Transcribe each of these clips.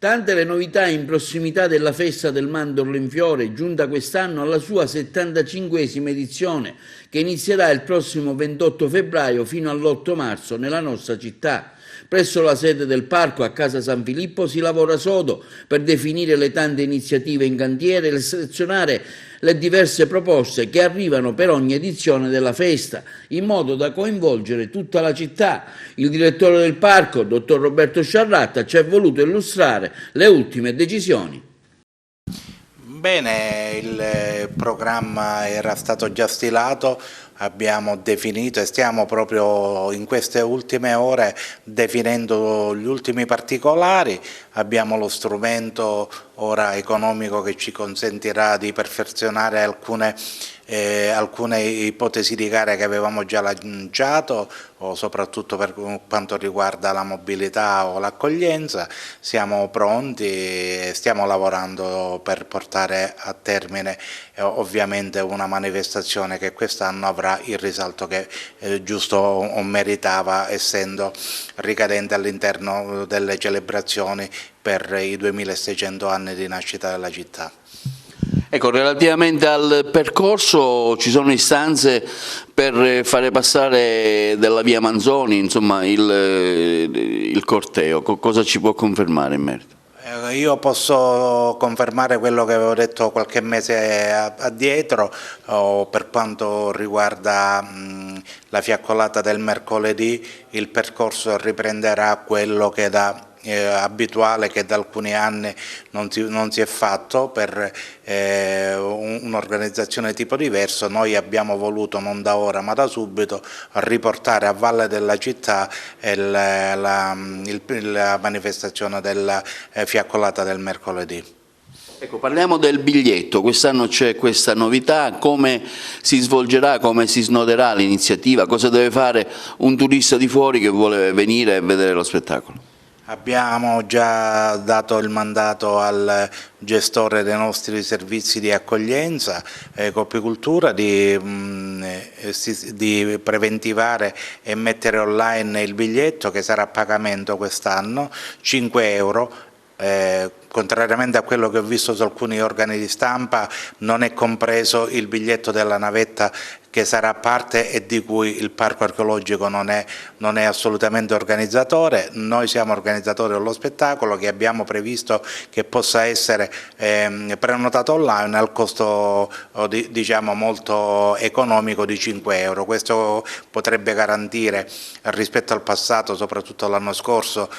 Tante le novità in prossimità della festa del mandorlo in fiore, giunta quest'anno alla sua 75esima edizione, che inizierà il prossimo 28 febbraio fino all'8 marzo nella nostra città. Presso la sede del parco a Casa San Filippo si lavora sodo per definire le tante iniziative in cantiere e selezionare le diverse proposte che arrivano per ogni edizione della festa, in modo da coinvolgere tutta la città. Il direttore del parco, dottor Roberto Sciarratta, ci ha voluto illustrare le ultime decisioni. Bene, il programma era stato già stilato, abbiamo definito e stiamo proprio in queste ultime ore definendo gli ultimi particolari. Abbiamo lo strumento ora economico che ci consentirà di perfezionare alcune ipotesi di gara che avevamo già lanciato, soprattutto per quanto riguarda la mobilità o l'accoglienza. Siamo pronti e stiamo lavorando per portare a termine ovviamente una manifestazione che quest'anno avrà il risalto che giusto meritava, essendo ricadente all'interno delle celebrazioni per i 2600 anni di nascita della città. Ecco, relativamente al percorso ci sono istanze per fare passare della via Manzoni, insomma, il corteo. Cosa ci può confermare in merito? Io posso confermare quello che avevo detto qualche mese addietro per quanto riguarda la fiaccolata del mercoledì. Il percorso riprenderà quello che da abituale, che da alcuni anni non si è fatto, per un'organizzazione tipo diverso. Noi abbiamo voluto, non da ora ma da subito, riportare a valle della città la manifestazione della fiaccolata del mercoledì. Ecco, parliamo del biglietto. Quest'anno c'è questa novità. Come si svolgerà, come si snoderà l'iniziativa? Cosa deve fare un turista di fuori che vuole venire e vedere lo spettacolo? Abbiamo già dato il mandato al gestore dei nostri servizi di accoglienza, Copicultura, di preventivare e mettere online il biglietto, che sarà a pagamento quest'anno, 5 euro. Contrariamente a quello che ho visto su alcuni organi di stampa, non è compreso il biglietto della navetta, che sarà a parte e di cui il parco archeologico non è assolutamente organizzatore. Noi siamo organizzatori dello spettacolo, che abbiamo previsto che possa essere prenotato online al costo diciamo molto economico di 5 euro. Questo potrebbe garantire, rispetto al passato, soprattutto l'anno scorso,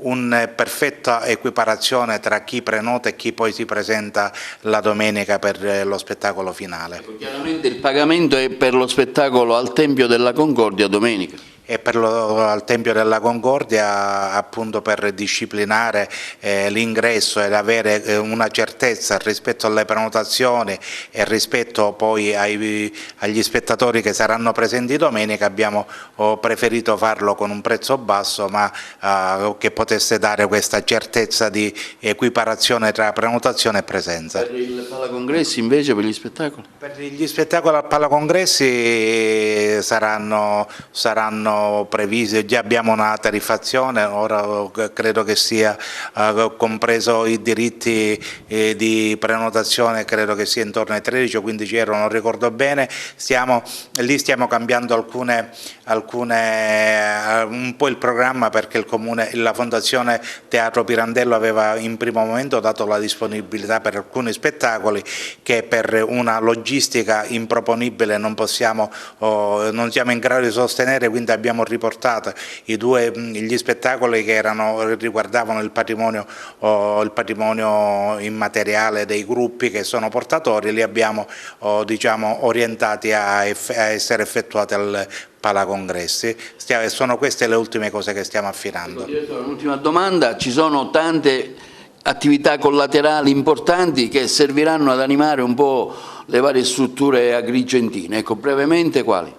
una perfetta equiparazione tra chi prenota e chi poi si presenta la domenica per lo spettacolo finale. Ecco, chiaramente il pagamento è per lo spettacolo al Tempio della Concordia domenica. E al Tempio della Concordia, appunto, per disciplinare l'ingresso ed avere una certezza rispetto alle prenotazioni e rispetto poi agli spettatori che saranno presenti domenica, abbiamo preferito farlo con un prezzo basso, ma che potesse dare questa certezza di equiparazione tra prenotazione e presenza. Per il Palacongressi invece, per gli spettacoli? Per gli spettacoli al Palacongressi saranno previsti, già abbiamo una tariffazione, ora credo che sia compreso i diritti di prenotazione, credo che sia intorno ai 13 o 15 euro, non ricordo bene. Stiamo cambiando un po' il programma, perché il Comune, la Fondazione Teatro Pirandello aveva in primo momento dato la disponibilità per alcuni spettacoli che per una logistica improponibile non siamo in grado di sostenere, quindi abbiamo riportato gli spettacoli che riguardavano il patrimonio immateriale dei gruppi che sono portatori, li abbiamo diciamo orientati a essere effettuati al Palacongressi. Sono queste le ultime cose che stiamo affinando. Un'ultima domanda: ci sono tante attività collaterali importanti che serviranno ad animare un po' le varie strutture agrigentine. Ecco, brevemente quali?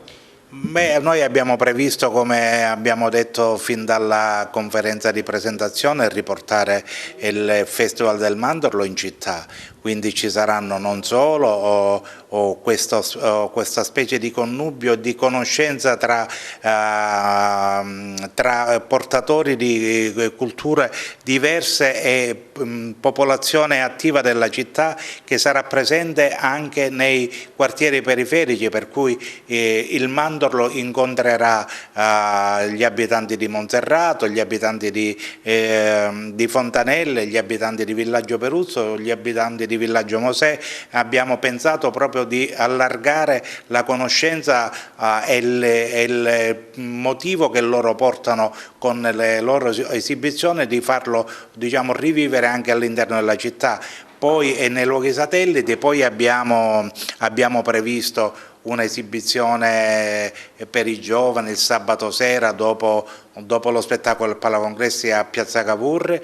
Beh, noi abbiamo previsto, come abbiamo detto fin dalla conferenza di presentazione, riportare il Festival del Mandorlo in città, quindi ci saranno non solo questa specie di connubio, di conoscenza tra portatori di culture diverse e popolazione attiva della città, che sarà presente anche nei quartieri periferici, per cui il Mandorlo incontrerà gli abitanti di Monserrato, gli abitanti di Fontanelle, gli abitanti di Villaggio Peruzzo, gli abitanti di Villaggio Mosè. Abbiamo pensato proprio di allargare la conoscenza e il motivo che loro portano con le loro esibizioni, di farlo, diciamo, rivivere anche all'interno della città. Poi e nei luoghi satelliti poi abbiamo previsto un'esibizione per i giovani il sabato sera dopo lo spettacolo del Palacongressi a Piazza Cavour.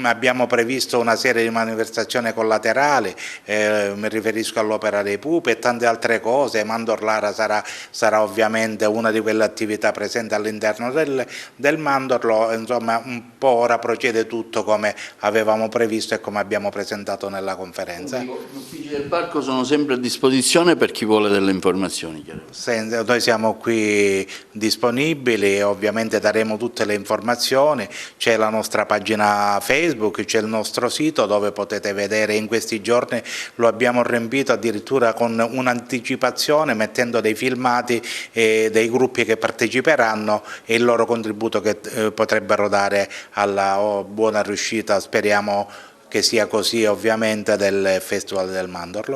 Abbiamo previsto una serie di manifestazioni collaterali, mi riferisco all'Opera dei Pupi e tante altre cose. Mandorlara sarà ovviamente una di quelle attività presenti all'interno del Mandorlo. Insomma, un po' ora procede tutto come avevamo previsto e come abbiamo presentato nella conferenza. Gli uffici del parco sono sempre a disposizione per chi vuole delle informazioni. Noi siamo qui disponibili, ovviamente daremo tutte le informazioni. C'è la nostra pagina Facebook, c'è il nostro sito dove potete vedere. In questi giorni lo abbiamo riempito addirittura con un'anticipazione, mettendo dei filmati dei gruppi che parteciperanno e il loro contributo che potrebbero dare alla buona riuscita, speriamo che sia così ovviamente, del Festival del Mandorlo.